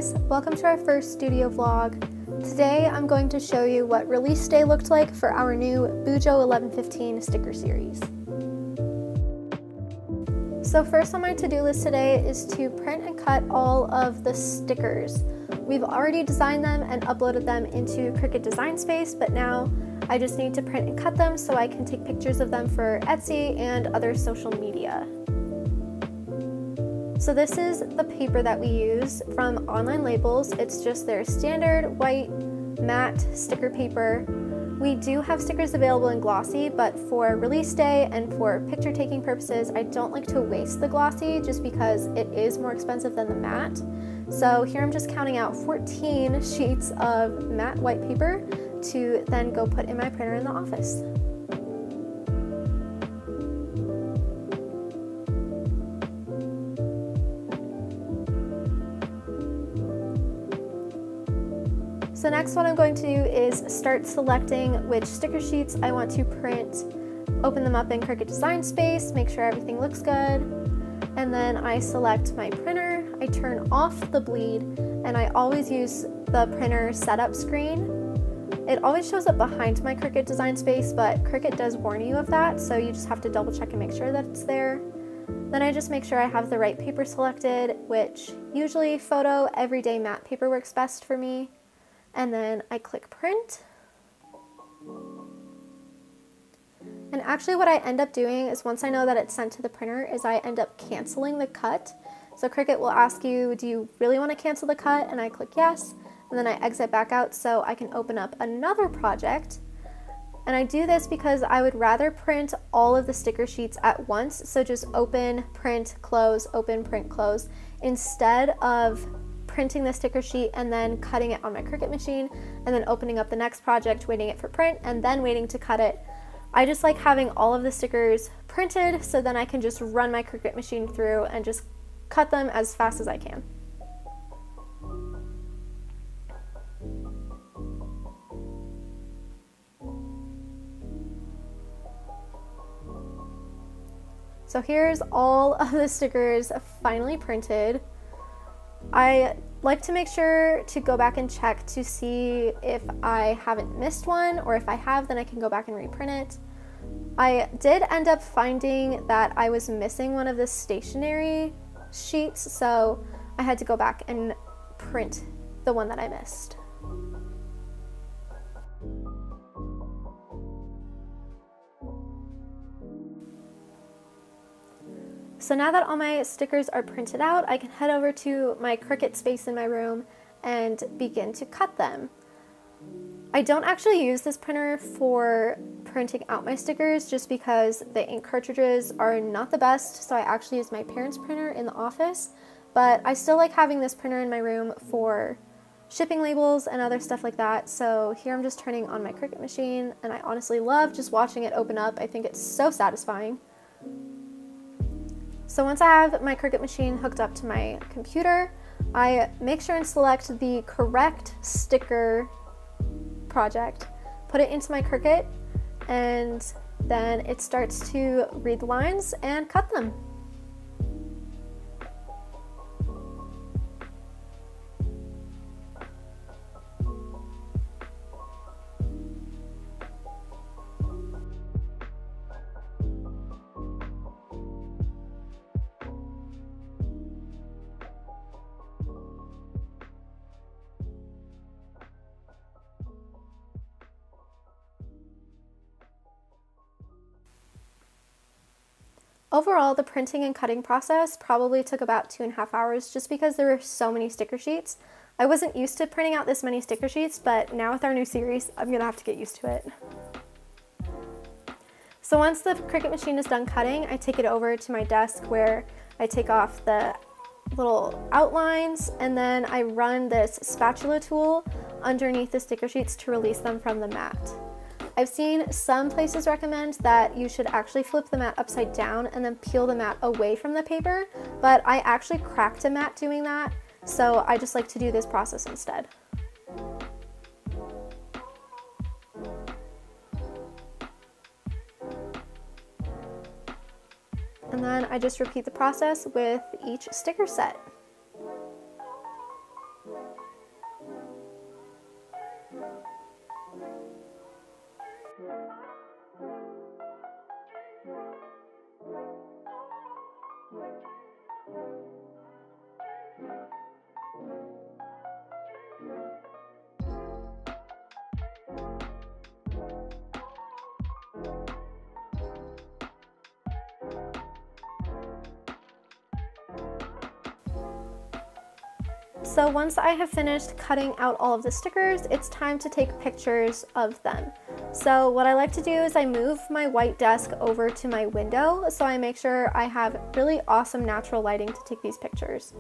guys, welcome to our first studio vlog. Today I'm going to show you what release day looked like for our new Bujo 1115 sticker series. So first on my to-do list today is to print and cut all of the stickers. We've already designed them and uploaded them into Cricut Design Space, but now I just need to print and cut them so I can take pictures of them for Etsy and other social media. So this is the paper that we use from Online Labels. It's just their standard white matte sticker paper. We do have stickers available in glossy, but for release day and for picture taking purposes, I don't like to waste the glossy just because it is more expensive than the matte. So here I'm just counting out 14 sheets of matte white paper to then go put in my printer in the office. So next what I'm going to do is start selecting which sticker sheets I want to print, open them up in Cricut Design Space, make sure everything looks good, and then I select my printer, I turn off the bleed, and I always use the printer setup screen. It always shows up behind my Cricut Design Space, but Cricut does warn you of that, so you just have to double check and make sure that it's there. Then I just make sure I have the right paper selected, which usually photo everyday matte paper works best for me. And then I click print. And actually what I end up doing is once I know that it's sent to the printer is I end up canceling the cut. So Cricut will ask you, do you really want to cancel the cut? And I click yes, and then I exit back out so I can open up another project. And I do this because I would rather print all of the sticker sheets at once. So just open, print, close, open, print, close, instead of printing the sticker sheet and then cutting it on my Cricut machine and then opening up the next project, waiting it for print, and then waiting to cut it. I just like having all of the stickers printed so then I can just run my Cricut machine through and just cut them as fast as I can. So here's all of the stickers finally printed. I like to make sure to go back and check to see if I haven't missed one, or if I have, then I can go back and reprint it. I did end up finding that I was missing one of the stationery sheets, so I had to go back and print the one that I missed. So now that all my stickers are printed out, I can head over to my Cricut space in my room and begin to cut them. I don't actually use this printer for printing out my stickers just because the ink cartridges are not the best, so I actually use my parents' printer in the office, but I still like having this printer in my room for shipping labels and other stuff like that. So here I'm just turning on my Cricut machine, and I honestly love just watching it open up. I think it's so satisfying. So once I have my Cricut machine hooked up to my computer, I make sure and select the correct sticker project, put it into my Cricut, and then it starts to read the lines and cut them. Overall, the printing and cutting process probably took about 2.5 hours just because there were so many sticker sheets. I wasn't used to printing out this many sticker sheets, but now with our new series, I'm gonna have to get used to it. So once the Cricut machine is done cutting, I take it over to my desk where I take off the little outlines, and then I run this spatula tool underneath the sticker sheets to release them from the mat. I've seen some places recommend that you should actually flip the mat upside down and then peel the mat away from the paper, but I actually cracked a mat doing that, so I just like to do this process instead. And then I just repeat the process with each sticker set. So once I have finished cutting out all of the stickers, it's time to take pictures of them. So what I like to do is I move my white desk over to my window so I make sure I have really awesome natural lighting to take these pictures.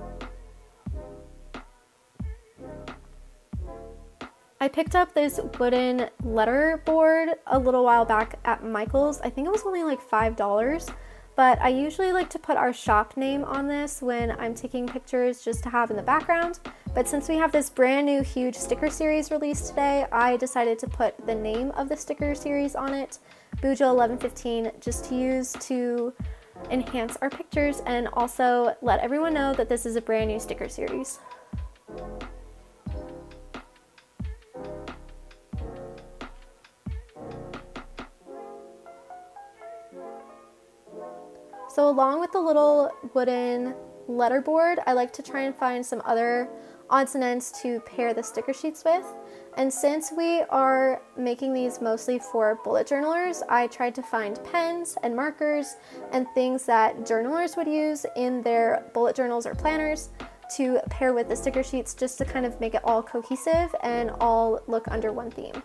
I picked up this wooden letter board a little while back at Michael's. I think it was only like $5. But I usually like to put our shop name on this when I'm taking pictures just to have in the background. But since we have this brand new huge sticker series released today, I decided to put the name of the sticker series on it, Buja 1115, just to use to enhance our pictures and also let everyone know that this is a brand new sticker series. So along with the little wooden letterboard, I like to try and find some other odds and ends to pair the sticker sheets with. And since we are making these mostly for bullet journalers, I tried to find pens and markers and things that journalers would use in their bullet journals or planners to pair with the sticker sheets just to kind of make it all cohesive and all look under one theme.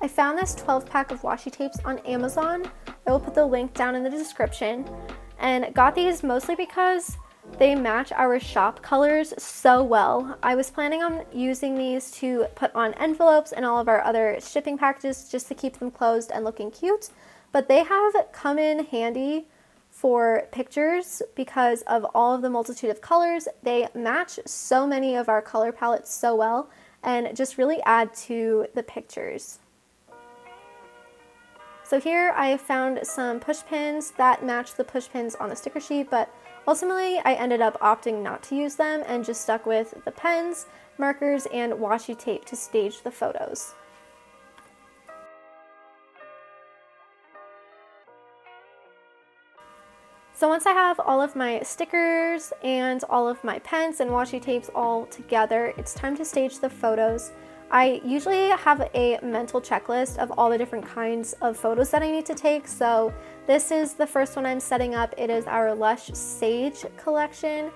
I found this 12-pack of washi tapes on Amazon. I will put the link down in the description, and got these mostly because they match our shop colors so well. I was planning on using these to put on envelopes and all of our other shipping packages just to keep them closed and looking cute, but they have come in handy for pictures because of all of the multitude of colors. They match so many of our color palettes so well and just really add to the pictures. So here I have found some push pins that match the push pins on the sticker sheet, but ultimately I ended up opting not to use them and just stuck with the pens, markers, and washi tape to stage the photos. So once I have all of my stickers and all of my pens and washi tapes all together, it's time to stage the photos. I usually have a mental checklist of all the different kinds of photos that I need to take. So this is the first one I'm setting up. It is our Lush Sage collection.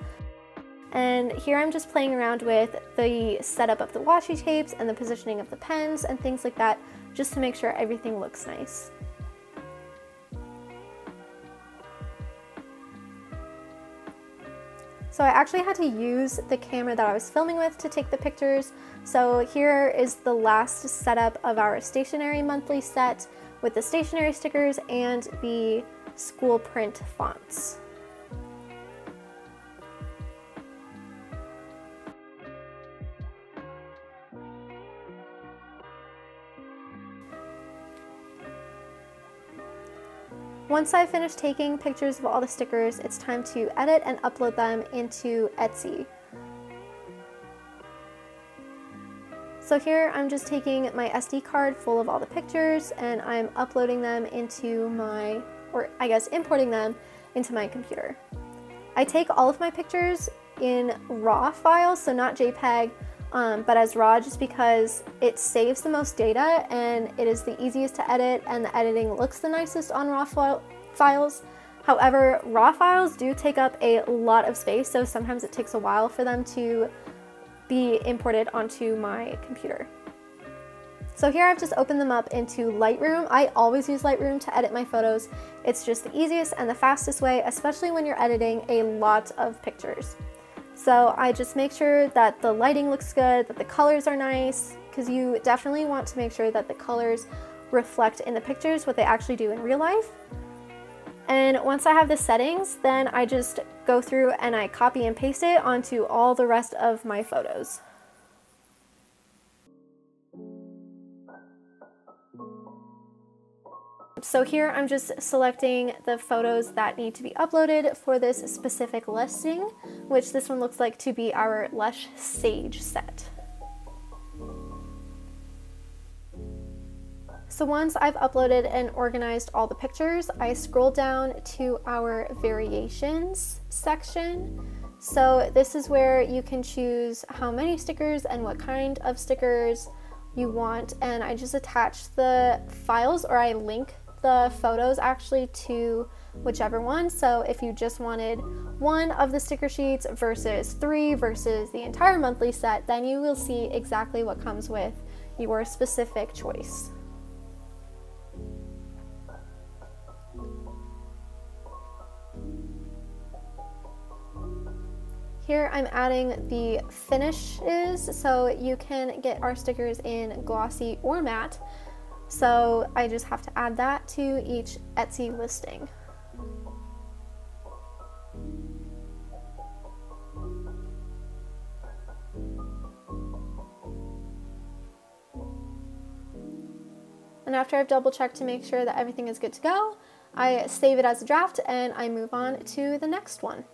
And here I'm just playing around with the setup of the washi tapes and the positioning of the pens and things like that, just to make sure everything looks nice. So I actually had to use the camera that I was filming with to take the pictures. So here is the last setup of our stationery monthly set with the stationery stickers and the school print fonts. Once I finish taking pictures of all the stickers, it's time to edit and upload them into Etsy. So here I'm just taking my SD card full of all the pictures and I'm uploading them into my, or I guess importing them into my computer. I take all of my pictures in RAW files, so not JPEG, but as RAW, just because it saves the most data and it is the easiest to edit and the editing looks the nicest on RAW files. However, RAW files do take up a lot of space, so sometimes it takes a while for them to be imported onto my computer. So here I've just opened them up into Lightroom. I always use Lightroom to edit my photos. It's just the easiest and the fastest way, especially when you're editing a lot of pictures. So I just make sure that the lighting looks good, that the colors are nice, because you definitely want to make sure that the colors reflect in the pictures what they actually do in real life. And once I have the settings, then I just go through and I copy and paste it onto all the rest of my photos. So here I'm just selecting the photos that need to be uploaded for this specific listing, which this one looks like to be our Lush Sage set. So once I've uploaded and organized all the pictures, I scroll down to our variations section. So this is where you can choose how many stickers and what kind of stickers you want, and I just attach the files, or I link the photos actually to whichever one. So if you just wanted one of the sticker sheets versus 3 versus the entire monthly set, then you will see exactly what comes with your specific choice. Here I'm adding the finishes, so you can get our stickers in glossy or matte. So I just have to add that to each Etsy listing. And after I've double checked to make sure that everything is good to go, I save it as a draft and I move on to the next one.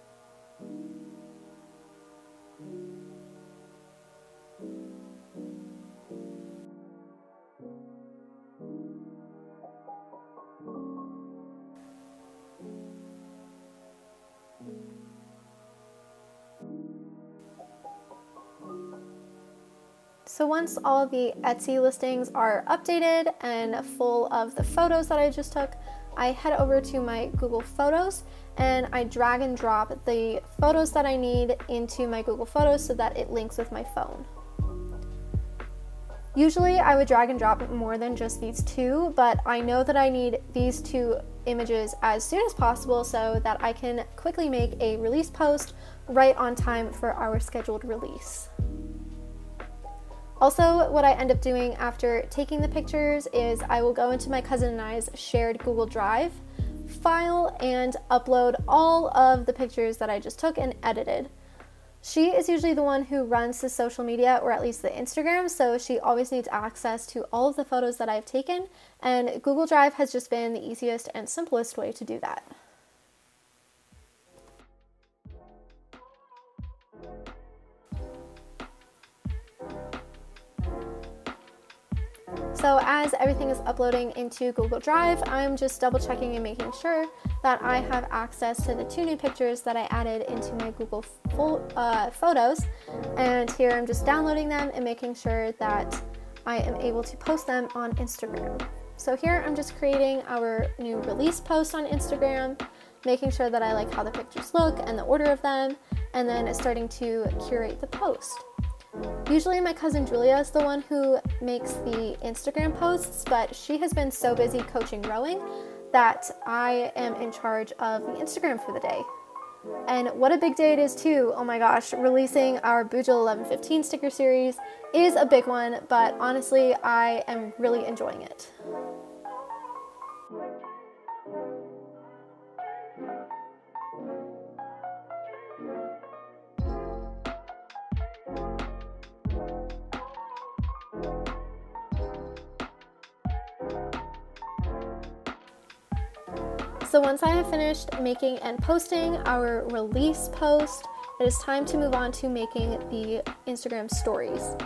So once all the Etsy listings are updated and full of the photos that I just took, I head over to my Google Photos and I drag and drop the photos that I need into my Google Photos so that it links with my phone. Usually I would drag and drop more than just these 2, but I know that I need these 2 images as soon as possible so that I can quickly make a release post right on time for our scheduled release. Also, what I end up doing after taking the pictures is I will go into my cousin and I's shared Google Drive file and upload all of the pictures that I just took and edited. She is usually the one who runs the social media, or at least the Instagram, so she always needs access to all of the photos that I've taken, and Google Drive has just been the easiest and simplest way to do that. So as everything is uploading into Google Drive, I'm just double checking and making sure that I have access to the 2 new pictures that I added into my Google Photos. And here I'm just downloading them and making sure that I am able to post them on Instagram. So here I'm just creating our new release post on Instagram, making sure that I like how the pictures look and the order of them, and then starting to curate the post. Usually my cousin Julia is the one who makes the Instagram posts, but she has been so busy coaching rowing that I am in charge of the Instagram for the day. And what a big day it is too. Oh my gosh, releasing our Boojil 1115 sticker series is a big one, but honestly, I am really enjoying it. So once I have finished making and posting our release post, it is time to move on to making the Instagram stories.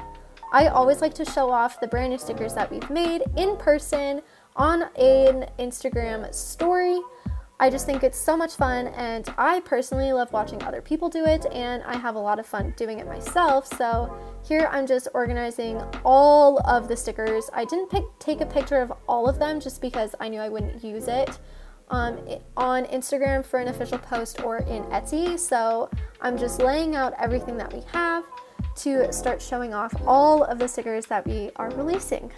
I always like to show off the brand new stickers that we've made in person on an Instagram story. I just think it's so much fun, and I personally love watching other people do it, and I have a lot of fun doing it myself. So here I'm just organizing all of the stickers. I didn't take a picture of all of them just because I knew I wouldn't use it on Instagram for an official post or in Etsy. So I'm just laying out everything that we have to start showing off all of the stickers that we are releasing.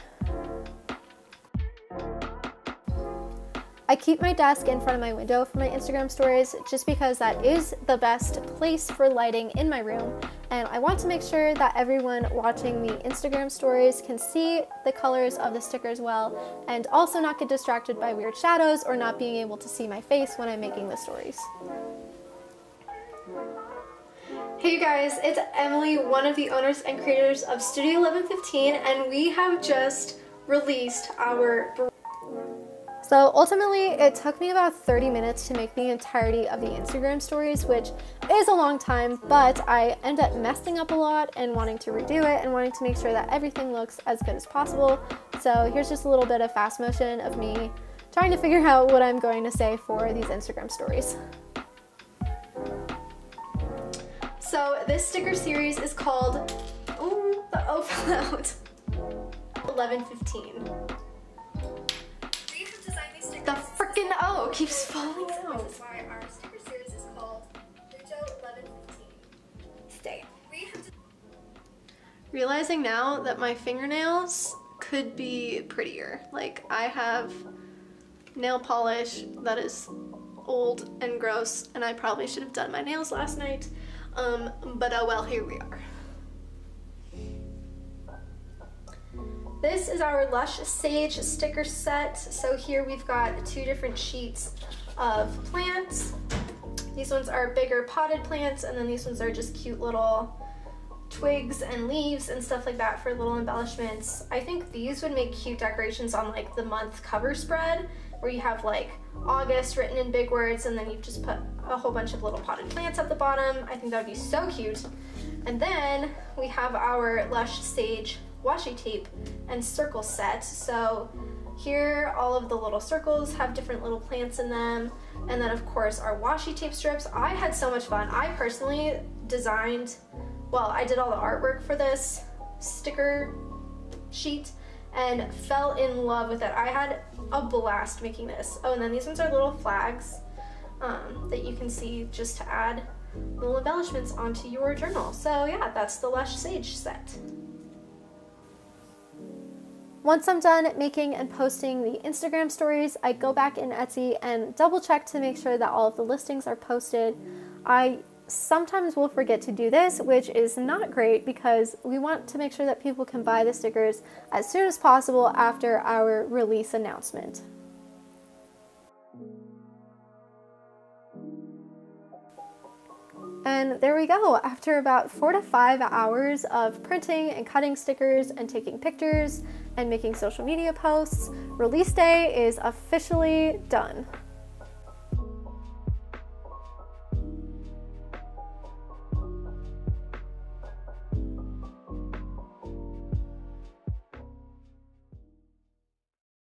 I keep my desk in front of my window for my Instagram stories just because that is the best place for lighting in my room, and I want to make sure that everyone watching the Instagram stories can see the colors of the stickers well and also not get distracted by weird shadows or not being able to see my face when I'm making the stories. Hey guys, it's Emily, one of the owners and creators of Studio 1115, and we have just released our So ultimately, it took me about 30 minutes to make the entirety of the Instagram stories, which is a long time, but I end up messing up a lot and wanting to redo it and wanting to make sure that everything looks as good as possible. So here's just a little bit of fast motion of me trying to figure out what I'm going to say for these Instagram stories. So this sticker series is called, oh, the O fell out, 1115. The frickin' O keeps falling out. Which is why our sticker series is called Pluto 1115. Stay. Realizing now that my fingernails could be prettier. Like, I have nail polish that is old and gross, and I probably should have done my nails last night. But oh well, here we are. This is our Lush Sage sticker set. So here we've got 2 different sheets of plants. These ones are bigger potted plants, and then these ones are just cute little twigs and leaves and stuff like that for little embellishments. I think these would make cute decorations on like the month cover spread, where you have like August written in big words, and then you just put a whole bunch of little potted plants at the bottom. I think that would be so cute. And then we have our Lush Sage washi tape and circle set. So here all of the little circles have different little plants in them, and then of course our washi tape strips. I had so much fun. I personally designed, well, I did all the artwork for this sticker sheet and fell in love with it. I had a blast making this. Oh, and then these ones are little flags that you can see just to add little embellishments onto your journal. So yeah, that's the Lush Sage set. Once I'm done making and posting the Instagram stories, I go back in Etsy and double check to make sure that all of the listings are posted. I sometimes will forget to do this, which is not great because we want to make sure that people can buy the stickers as soon as possible after our release announcement. And there we go. After about 4 to 5 hours of printing and cutting stickers and taking pictures and making social media posts, release day is officially done.